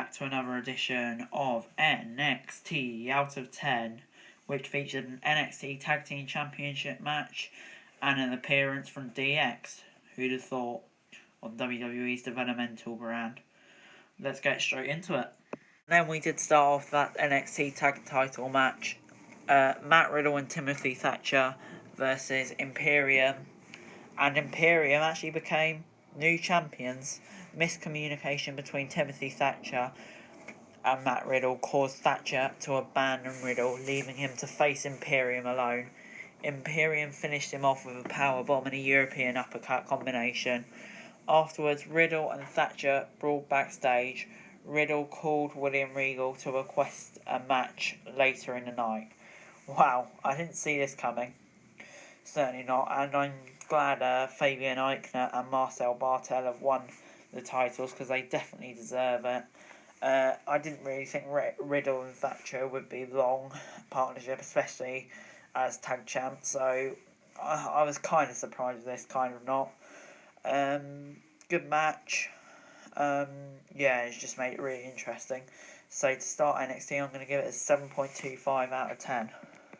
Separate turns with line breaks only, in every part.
back to another edition of NXT Out of 10, which featured an NXT Tag Team Championship match and an appearance from DX. Who'd have thought, on WWE's developmental brand. Let's get straight into it. Then we did start off that NXT Tag Title match. Matt Riddle and Timothy Thatcher versus Imperium. And Imperium actually became new champions. Miscommunication between Timothy Thatcher and Matt Riddle caused Thatcher to abandon Riddle, leaving him to face Imperium alone. Imperium finished him off with a powerbomb and a European uppercut combination. Afterwards, Riddle and Thatcher brawled backstage. Riddle called William Regal to request a match later in the night. Wow, I didn't see this coming. Certainly not, and I'm glad Fabian Eichner and Marcel Bartel have won the titles because they definitely deserve it. I didn't really think Riddle and Thatcher would be long partnership, especially as tag champs, so I was kind of surprised with this, kind of not. Good match. It's just made it really interesting. So to start NXT, I'm going to give it a 7.25 out of 10.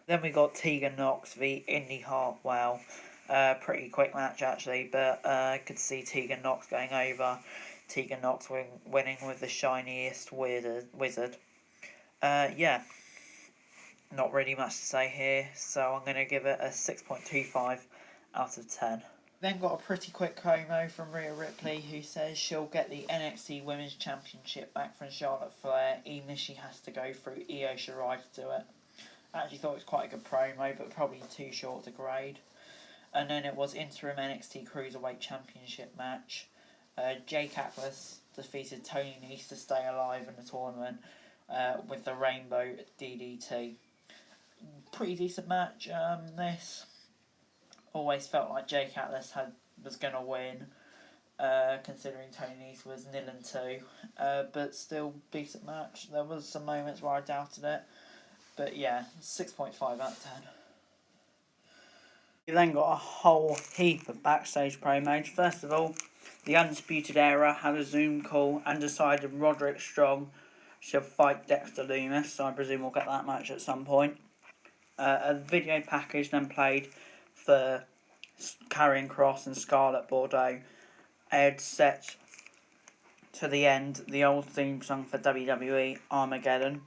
Then we got Tegan Knox v Indy Hartwell. Pretty quick match actually, but I could see Tegan Knox going over. Tegan Knox winning with the shiniest wizard. Not really much to say here, so I'm going to give it a 6.25 out of 10. Then got a pretty quick promo from Rhea Ripley, who says she'll get the NXT Women's Championship back from Charlotte Flair, even if she has to go through Io Shirai to do it. I actually thought it was quite a good promo, but probably too short to grade. And then it was interim NXT Cruiserweight Championship match. Jake Atlas defeated Toni Nese to stay alive in the tournament with the Rainbow DDT. Pretty decent match, this. Always felt like Jake Atlas was going to win, considering Toni Nese was 0-2. But still, decent match. There was some moments where I doubted it. But yeah, 6.5 out of 10. We then got a whole heap of backstage promos. First of all, the Undisputed Era had a Zoom call and decided Roderick Strong should fight Dexter Lumis, so I presume we'll get that match at some point. A video package then played for Karrion Kross and Scarlett Bordeaux. Aired set to the end the old theme song for WWE, Armageddon.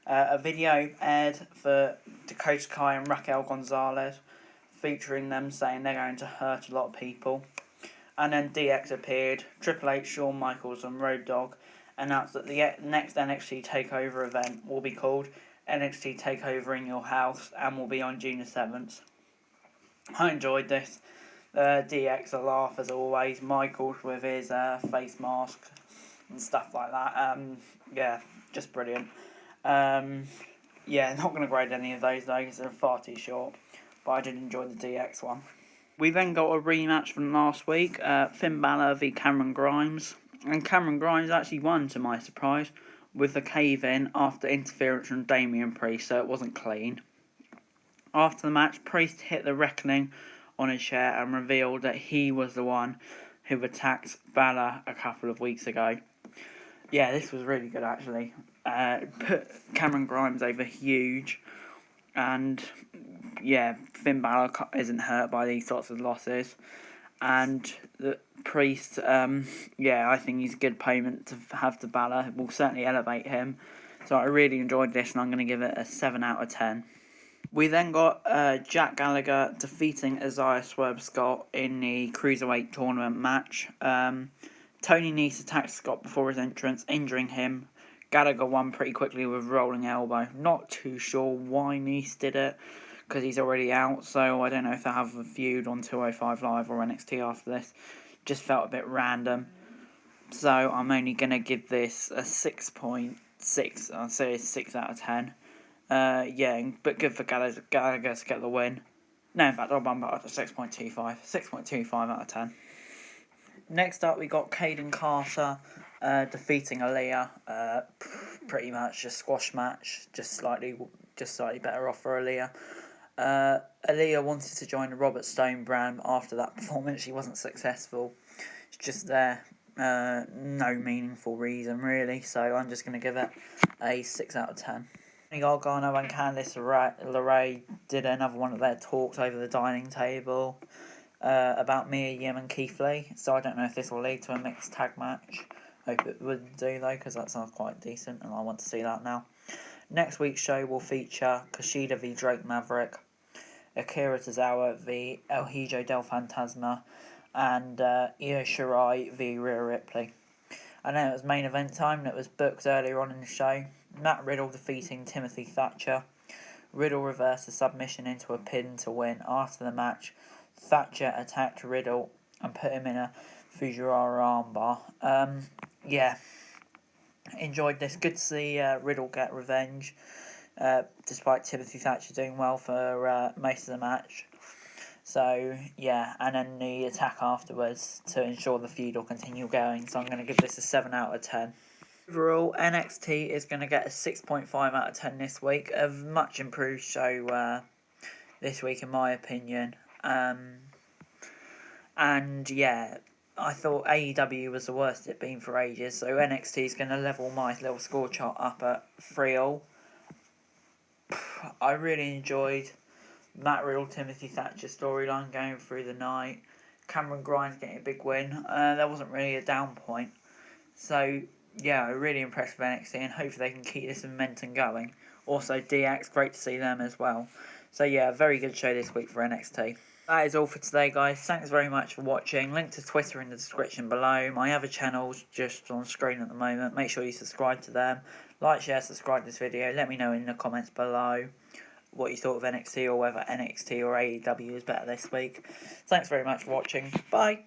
A video aired for Dakota Kai and Raquel Gonzalez, featuring them saying they're going to hurt a lot of people. And then DX appeared. Triple H, Shawn Michaels and Road Dogg announced that the next NXT TakeOver event will be called NXT TakeOver in Your House and will be on June the 7th. I enjoyed this. DX a laugh as always. Michaels with his face mask and stuff like that. Just brilliant. Not going to grade any of those though because they're far too short. But I did enjoy the DX one. We then got a rematch from last week. Finn Balor v Cameron Grimes. And Cameron Grimes actually won, to my surprise, with the cave-in after interference from Damian Priest, so it wasn't clean. After the match, Priest hit the Reckoning on his chair and revealed that he was the one who attacked Balor a couple of weeks ago. Yeah, this was really good actually. Put Cameron Grimes over huge, and Finn Balor isn't hurt by these sorts of losses, and the Priest, I think he's a good opponent to have to Balor. It will certainly elevate him, so I really enjoyed this, and I'm going to give it a 7 out of 10. We then got Jack Gallagher defeating Isaiah Swerve Scott in the Cruiserweight tournament match. Toni Nese attacked Scott before his entrance, injuring him. Gallagher won pretty quickly with rolling elbow. Not too sure why Nese did it, because he's already out, so I don't know if they'll have a feud on 205 Live or NXT after this. Just felt a bit random. So I'm only going to give this a 6.6. I'll say it's 6 out of 10. But good for Gallagher to get the win. No, in fact, I'll bump it up to 6.25. 6.25 out of 10. Next up, we got Kaden Caruso defeating Aaliyah. Pretty much a squash match, just slightly better off for Aaliyah. Aaliyah wanted to join the Robert Stone brand after that performance. She wasn't successful. She's just there no meaningful reason really, so I'm just going to give it a 6 out of 10. Gargano and Candice LeRae did another one of their talks over the dining table about Mia Yim and Keith Lee, so I don't know if this will lead to a mixed tag match. Hope it would do though, because that sounds quite decent and I want to see that now. Next week's show will feature Kushida v Drake Maverick, Akira Tozawa v El Hijo del Fantasma, and Io Shirai v Rhea Ripley. I know it was main event time and it was booked earlier on in the show. Matt Riddle defeating Timothy Thatcher. Riddle reversed the submission into a pin to win. After the match, Thatcher attacked Riddle and put him in a Fujiwara armbar. Yeah, enjoyed this. Good to see Riddle get revenge, despite Timothy Thatcher doing well for most of the match. So, yeah, and then the attack afterwards to ensure the feud will continue going. So I'm going to give this a 7 out of 10. Overall, NXT is going to get a 6.5 out of 10 this week. A much improved show this week, in my opinion. And, yeah, I thought AEW was the worst it's been for ages. So NXT is going to level my little score chart up at 3-all. I really enjoyed Matt Riddle, Timothy Thatcher storyline going through the night. Cameron Grimes getting a big win. There wasn't really a down point. So, yeah, I'm really impressed with NXT and hopefully they can keep this momentum going. Also, DX, great to see them as well. So, yeah, a very good show this week for NXT. That is all for today, guys. Thanks very much for watching. Link to Twitter in the description below. My other channels just on screen at the moment. Make sure you subscribe to them. Like, share, subscribe to this video. Let me know in the comments below what you thought of NXT or whether NXT or AEW is better this week. Thanks very much for watching. Bye.